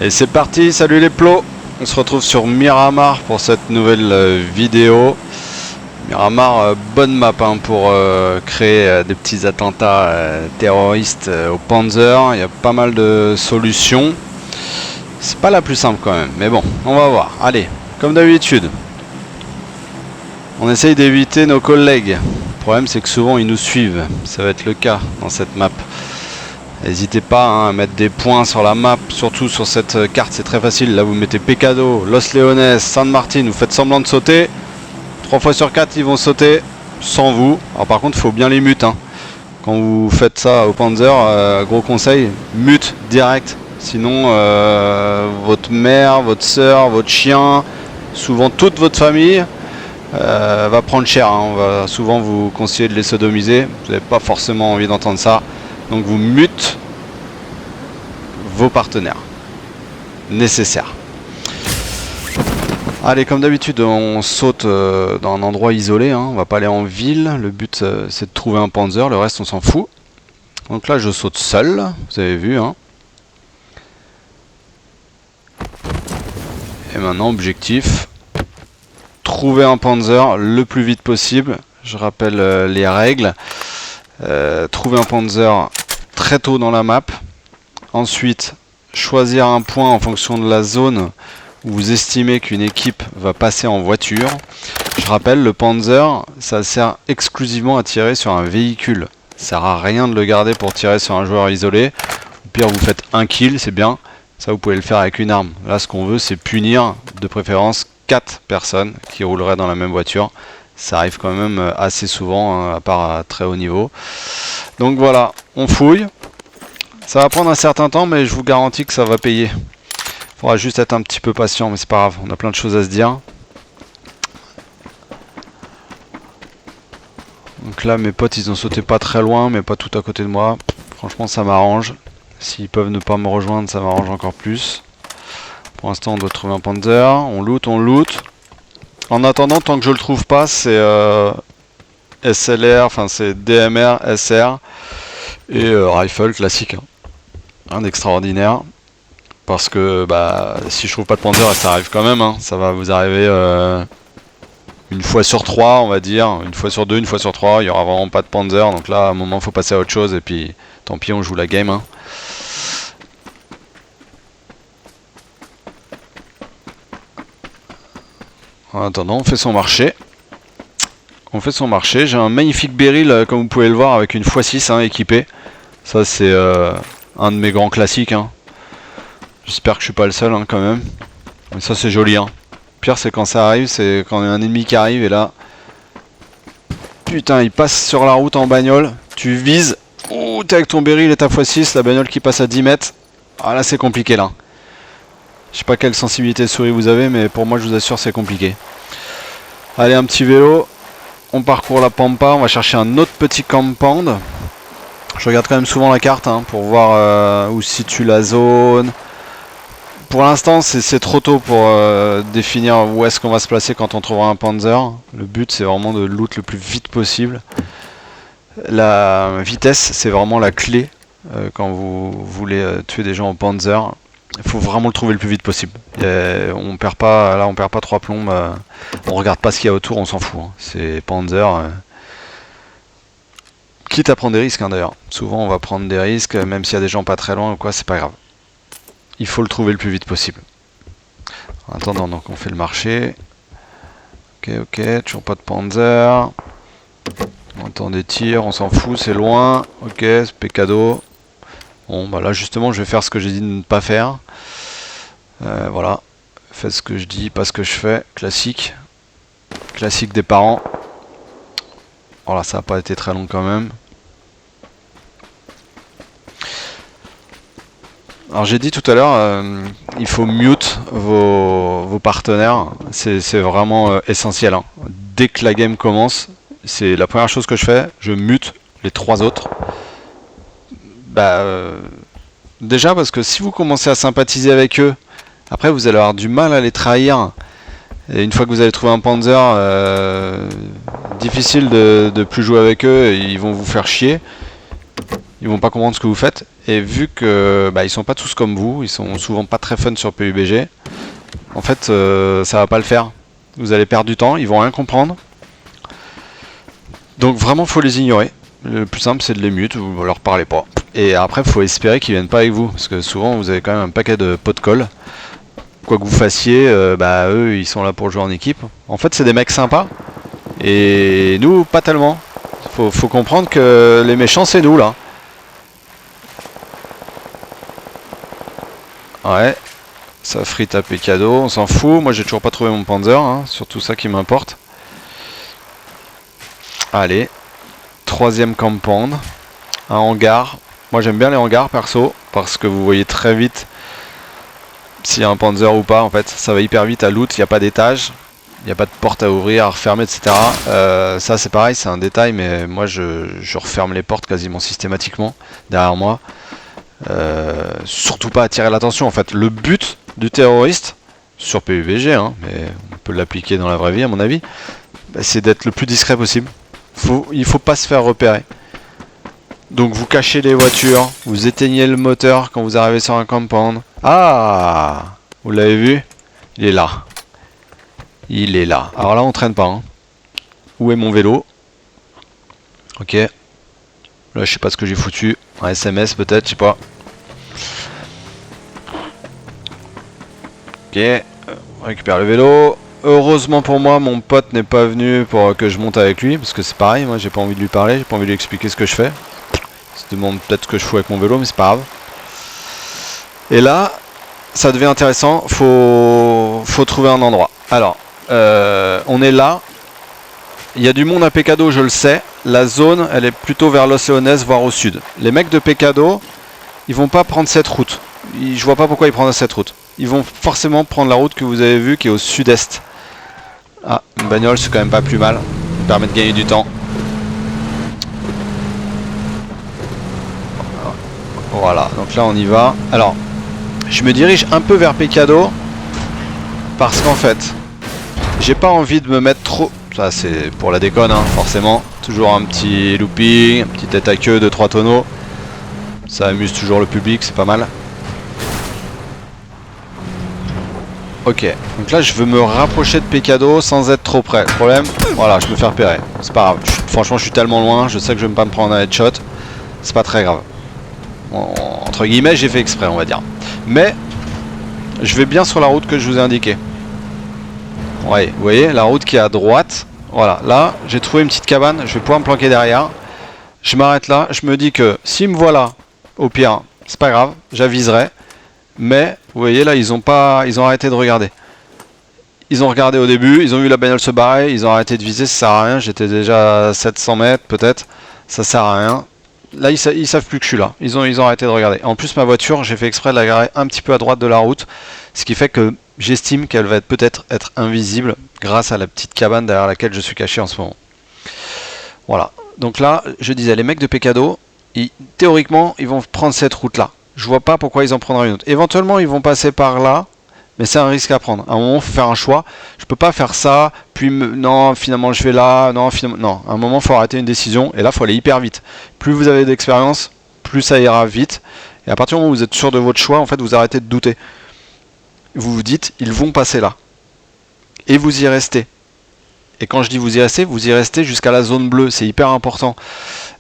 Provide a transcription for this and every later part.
Et c'est parti, salut les plots. On se retrouve sur Miramar pour cette nouvelle vidéo. Miramar, bonne map hein, pour créer des petits attentats terroristes au Panzer. Il y a pas mal de solutions. C'est pas la plus simple quand même, mais bon, on va voir. Allez, comme d'habitude, on essaye d'éviter nos collègues. Le problème c'est que souvent ils nous suivent. Ça va être le cas dans cette map. N'hésitez pas hein, à mettre des points sur la map, surtout sur cette carte, c'est très facile. Là vous mettez Pecado, Los Leones, San Martin, vous faites semblant de sauter. 3 fois sur 4 ils vont sauter sans vous. Alors par contre il faut bien les mute hein. Quand vous faites ça au Panzer, gros conseil, mute direct. Sinon votre mère, votre soeur, votre chien, souvent toute votre famille va prendre cher hein. On va souvent vous conseiller de les sodomiser. Vous n'avez pas forcément envie d'entendre ça. Donc vous mute vos partenaires nécessaires. Allez, comme d'habitude, on saute dans un endroit isolé. Hein. On va pas aller en ville. Le but, c'est de trouver un Panzer. Le reste, on s'en fout. Donc là, je saute seul. Vous avez vu. Hein. Et maintenant, objectif. Trouver un Panzer le plus vite possible. Je rappelle les règles. Trouver un Panzer très tôt dans la map. Ensuite, choisir un point en fonction de la zone où vous estimez qu'une équipe va passer en voiture. Je rappelle, le Panzer, ça sert exclusivement à tirer sur un véhicule. Ça sert à rien de le garder pour tirer sur un joueur isolé. Au pire, vous faites un kill, c'est bien. Ça, vous pouvez le faire avec une arme. Là, ce qu'on veut, c'est punir, de préférence, 4 personnes qui rouleraient dans la même voiture. Ça arrive quand même assez souvent, hein, à part à très haut niveau. Donc voilà, on fouille. Ça va prendre un certain temps, mais je vous garantis que ça va payer. Il faudra juste être un petit peu patient, mais c'est pas grave. On a plein de choses à se dire. Donc là, mes potes, ils ont sauté pas très loin, mais pas tout à côté de moi. Franchement, ça m'arrange. S'ils peuvent ne pas me rejoindre, ça m'arrange encore plus. Pour l'instant, on doit trouver un Panzer. On loot, on loot. En attendant, tant que je le trouve pas, c'est SLR, enfin c'est DMR, SR et rifle classique. Hein. Rien d'extraordinaire. Parce que bah, si je trouve pas de Panzer, ça arrive quand même. Hein. Ça va vous arriver une fois sur 3, on va dire. Une fois sur 2, une fois sur 3. Il y aura vraiment pas de Panzer. Donc là, à un moment, il faut passer à autre chose. Et puis, tant pis, on joue la game. Hein. En attendant, on fait son marché. On fait son marché. J'ai un magnifique Beryl, comme vous pouvez le voir, avec une x6 hein, équipée. Ça, c'est un de mes grands classiques. Hein. J'espère que je suis pas le seul, hein, quand même. Mais ça, c'est joli. Hein. Le pire, c'est quand ça arrive, c'est quand il y a un ennemi qui arrive, et là... Putain, il passe sur la route en bagnole. Tu vises. Ouh, t'es avec ton Beryl et ta x6, la bagnole qui passe à 10 mètres. Ah là, c'est compliqué, là. Je sais pas quelle sensibilité de souris vous avez, mais pour moi, je vous assure, c'est compliqué. Allez, un petit vélo. On parcourt la pampa. On va chercher un autre petit compound. Je regarde quand même souvent la carte hein, pour voir où se situe la zone. Pour l'instant, c'est trop tôt pour définir où est-ce qu'on va se placer quand on trouvera un Panzer. Le but, c'est vraiment de loot le plus vite possible. La vitesse, c'est vraiment la clé quand vous voulez tuer des gens au Panzer. Il faut vraiment le trouver le plus vite possible. On perd pas, là, on perd pas 3 plombs. On regarde pas ce qu'il y a autour, on s'en fout. Hein. C'est Panzer. Quitte à prendre des risques, hein, d'ailleurs. Souvent, on va prendre des risques, même s'il y a des gens pas très loin ou quoi, c'est pas grave. Il faut le trouver le plus vite possible. En attendant, donc on fait le marché. Ok, toujours pas de Panzer. On entend des tirs, on s'en fout, c'est loin. Ok, c'est Pecado. Bon, bah là justement, je vais faire ce que j'ai dit de ne pas faire. Voilà. Faites ce que je dis, pas ce que je fais. Classique. Classique des parents. Voilà, ça n'a pas été très long quand même. Alors j'ai dit tout à l'heure, il faut mute vos partenaires. C'est vraiment essentiel. Hein. Dès que la game commence, c'est la première chose que je fais. Je mute les 3 autres. Déjà parce que si vous commencez à sympathiser avec eux, après vous allez avoir du mal à les trahir. Et une fois que vous allez trouver un Panzer, difficile de plus jouer avec eux, et ils vont vous faire chier. Ils vont pas comprendre ce que vous faites. Et vu que ils sont pas tous comme vous, ils sont souvent pas très fun sur PUBG, en fait ça va pas le faire. Vous allez perdre du temps, ils vont rien comprendre. Donc vraiment faut les ignorer. Le plus simple c'est de les mute, vous leur parlez pas. Et après faut espérer qu'ils viennent pas avec vous, parce que souvent vous avez quand même un paquet de pots de colle. Quoi que vous fassiez, eux ils sont là pour jouer en équipe. En fait c'est des mecs sympas, et nous pas tellement. Faut comprendre que les méchants c'est nous là. Ouais, ça frite à Pecado, on s'en fout. Moi j'ai toujours pas trouvé mon Panzer, hein, surtout ça qui m'importe. Allez, troisième compound, un hangar. Moi j'aime bien les hangars perso, parce que vous voyez très vite s'il y a un Panzer ou pas. En fait ça va hyper vite à loot, il n'y a pas d'étage, il n'y a pas de porte à ouvrir, à refermer, etc. Ça c'est pareil, c'est un détail, mais moi je referme les portes quasiment systématiquement derrière moi. Surtout pas attirer l'attention en fait. Le but du terroriste, sur PUBG, hein, mais on peut l'appliquer dans la vraie vie à mon avis, c'est d'être le plus discret possible. Il faut pas se faire repérer. Donc vous cachez les voitures, vous éteignez le moteur quand vous arrivez sur un compound. Ah, vous l'avez vu? Il est là. Il est là. Alors là on traîne pas. Hein. Où est mon vélo? Ok. Là je sais pas ce que j'ai foutu. Un SMS peut-être, je sais pas. Ok. On récupère le vélo. Heureusement pour moi, mon pote n'est pas venu pour que je monte avec lui, parce que c'est pareil, moi j'ai pas envie de lui parler, j'ai pas envie de lui expliquer ce que je fais. Il se demande peut-être ce que je fous avec mon vélo, mais c'est pas grave. Et là, ça devient intéressant, faut trouver un endroit. Alors, on est là, il y a du monde à Pecado, je le sais. La zone, elle est plutôt vers Los Leones, voire au sud. Les mecs de Pecado, ils vont pas prendre cette route. Je vois pas pourquoi ils prennent cette route. Ils vont forcément prendre la route que vous avez vue, qui est au sud-est. Ah, une bagnole, c'est quand même pas plus mal. Ça permet de gagner du temps. Voilà, donc là on y va. Alors, je me dirige un peu vers Pecado, parce qu'en fait, j'ai pas envie de me mettre trop... Ça c'est pour la déconne, hein, forcément. Toujours un petit looping, un petit tête à queue de 3 tonneaux. Ça amuse toujours le public, c'est pas mal. Ok, donc là je veux me rapprocher de Pecado sans être trop près. Le problème, voilà, je me fais repérer. C'est pas grave, franchement je suis tellement loin, je sais que je vais pas me prendre un headshot. C'est pas très grave. Entre guillemets, j'ai fait exprès, on va dire. Mais, je vais bien sur la route que je vous ai indiquée. Ouais, vous voyez, la route qui est à droite. Voilà, là, j'ai trouvé une petite cabane, je vais pouvoir me planquer derrière. Je m'arrête là, je me dis que s'ils me voient là, au pire, c'est pas grave, j'aviserai. Mais, vous voyez là, ils ont arrêté de regarder. Ils ont regardé au début, ils ont vu la bagnole se barrer, ils ont arrêté de viser, ça sert à rien. J'étais déjà à 700 mètres peut-être, ça sert à rien. Là, ils savent plus que je suis là, ils ont arrêté de regarder. En plus, ma voiture, j'ai fait exprès de la garer un petit peu à droite de la route, ce qui fait que j'estime qu'elle va peut-être être invisible grâce à la petite cabane derrière laquelle je suis caché en ce moment. Voilà, donc là, je disais, les mecs de Pecado, théoriquement, ils vont prendre cette route-là. Je vois pas pourquoi ils en prendraient une autre. Éventuellement, ils vont passer par là, mais c'est un risque à prendre. À un moment, il faut faire un choix. Je peux pas faire ça, puis non, finalement, je vais là, non, finalement, non. À un moment, il faut arrêter une décision, et là, il faut aller hyper vite. Plus vous avez d'expérience, plus ça ira vite. Et à partir du moment où vous êtes sûr de votre choix, en fait, vous arrêtez de douter. Vous vous dites, ils vont passer là. Et vous y restez. Et quand je dis vous y restez jusqu'à la zone bleue, c'est hyper important.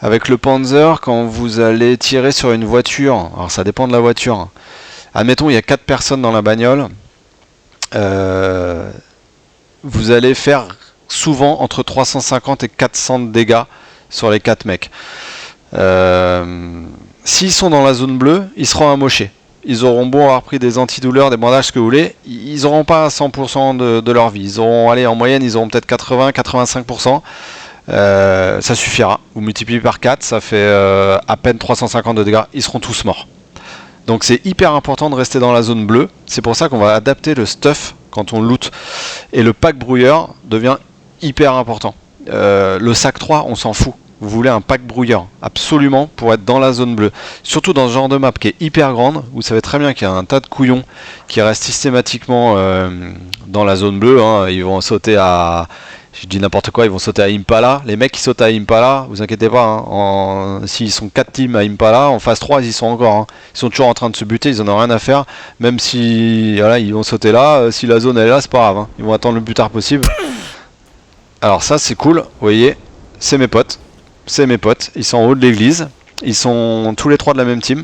Avec le Panzer, quand vous allez tirer sur une voiture, alors ça dépend de la voiture, admettons il y a 4 personnes dans la bagnole, vous allez faire souvent entre 350 et 400 de dégâts sur les 4 mecs. S'ils sont dans la zone bleue, ils seront amochés. Ils auront beau avoir pris des antidouleurs, des bandages, ce que vous voulez, ils n'auront pas 100% de leur vie. Ils auront, allez, en moyenne, ils auront peut-être 80-85%. Ça suffira. Vous multipliez par 4, ça fait à peine 350 de dégâts. Ils seront tous morts. Donc c'est hyper important de rester dans la zone bleue. C'est pour ça qu'on va adapter le stuff quand on loot. Et le pack brouilleur devient hyper important. Le sac 3, on s'en fout. Vous voulez un pack brouilleur, absolument, pour être dans la zone bleue. Surtout dans ce genre de map qui est hyper grande, vous savez très bien qu'il y a un tas de couillons qui restent systématiquement dans la zone bleue. Hein. Ils vont sauter à, Je dis n'importe quoi, ils vont sauter à Impala. Les mecs qui sautent à Impala, vous inquiétez pas, hein, s'ils sont 4 teams à Impala, en phase 3 ils y sont encore. Hein. Ils sont toujours en train de se buter, ils en ont rien à faire. Même si voilà, ils vont sauter là, si la zone elle est là, c'est pas grave. Hein. Ils vont attendre le plus tard possible. Alors ça c'est cool, vous voyez, c'est mes potes. C'est mes potes, ils sont en haut de l'église. Ils sont tous les 3 de la même team.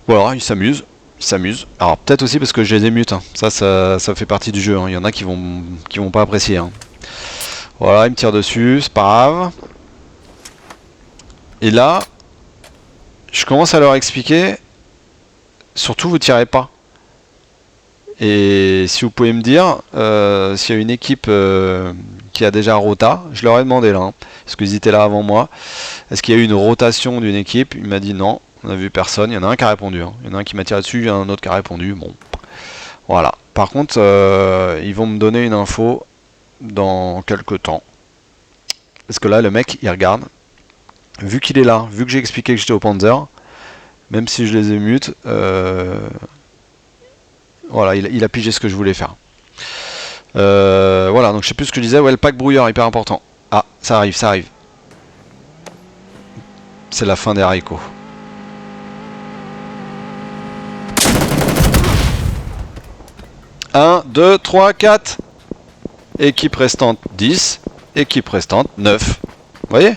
Voilà, ils s'amusent. Ils s'amusent. Alors peut-être aussi parce que je les émute. Hein. Ça fait partie du jeu. Hein. Il y en a qui vont pas apprécier. Hein. Voilà, ils me tirent dessus, c'est pas grave. Et là, je commence à leur expliquer. Surtout, vous tirez pas. Et si vous pouvez me dire, s'il y a une équipe qui a déjà rota, je leur ai demandé là, hein, parce qu'ils étaient là avant moi. Est-ce qu'il y a eu une rotation d'une équipe? Il m'a dit non. On a vu personne, il y en a un qui a répondu. Hein. Il y en a un qui m'a tiré dessus, il y en a un autre qui a répondu. Bon, voilà. Par contre, ils vont me donner une info dans quelques temps. Parce que là, le mec, il regarde. Vu qu'il est là, vu que j'ai expliqué que j'étais au Panzer, même si je les émute, voilà, il a pigé ce que je voulais faire. Voilà, donc je sais plus ce que je disais. Ouais, le pack brouilleur, hyper important. Ah, ça arrive, ça arrive. C'est la fin des haricots. « 1, 2, 3, 4. Équipe restante 10. Équipe restante 9. Vous voyez?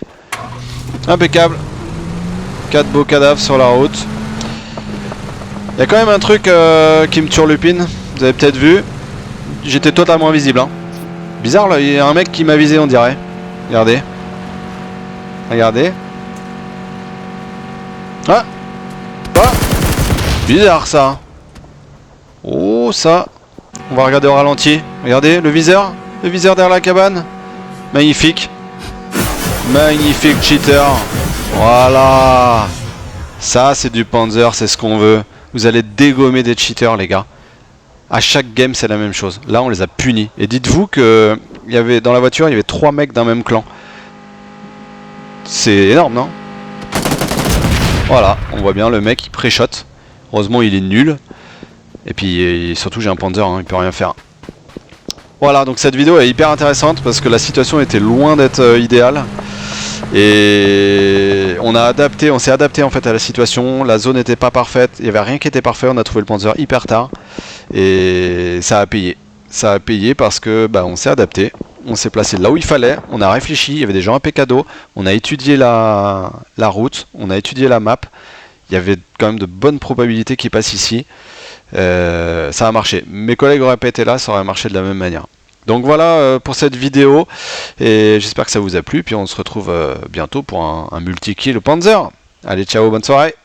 Impeccable. 4 beaux cadavres sur la route. Il y a quand même un truc qui me turlupine. Vous avez peut-être vu. J'étais totalement invisible. Hein. Bizarre, là, il y a un mec qui m'a visé, on dirait. Regardez. Regardez. Ah, ah. Bizarre ça. Oh ça. On va regarder au ralenti. Regardez le viseur derrière la cabane. Magnifique. Magnifique cheater. Voilà. Ça c'est du Panzer, c'est ce qu'on veut. Vous allez dégommer des cheaters les gars. À chaque game c'est la même chose. Là on les a punis. Et dites-vous que dans la voiture il y avait 3 mecs d'un même clan. C'est énorme non? Voilà, on voit bien le mec il pré-shot. Heureusement il est nul. Et puis surtout j'ai un Panzer, hein, il peut rien faire. Voilà, donc cette vidéo est hyper intéressante parce que la situation était loin d'être idéale. Et on s'est adapté en fait à la situation. La zone n'était pas parfaite, il n'y avait rien qui était parfait. On a trouvé le Panzer hyper tard et ça a payé. Ça a payé parce que on s'est adapté. On s'est placé là où il fallait, on a réfléchi, il y avait des gens à Pécado, on a étudié la route, on a étudié la map. Il y avait quand même de bonnes probabilités qu'il passe ici. Ça a marché. Mes collègues auraient pas été là, ça aurait marché de la même manière. Donc voilà pour cette vidéo. Et j'espère que ça vous a plu. Puis on se retrouve bientôt pour un multi-kill au Panzer. Allez, ciao, bonne soirée.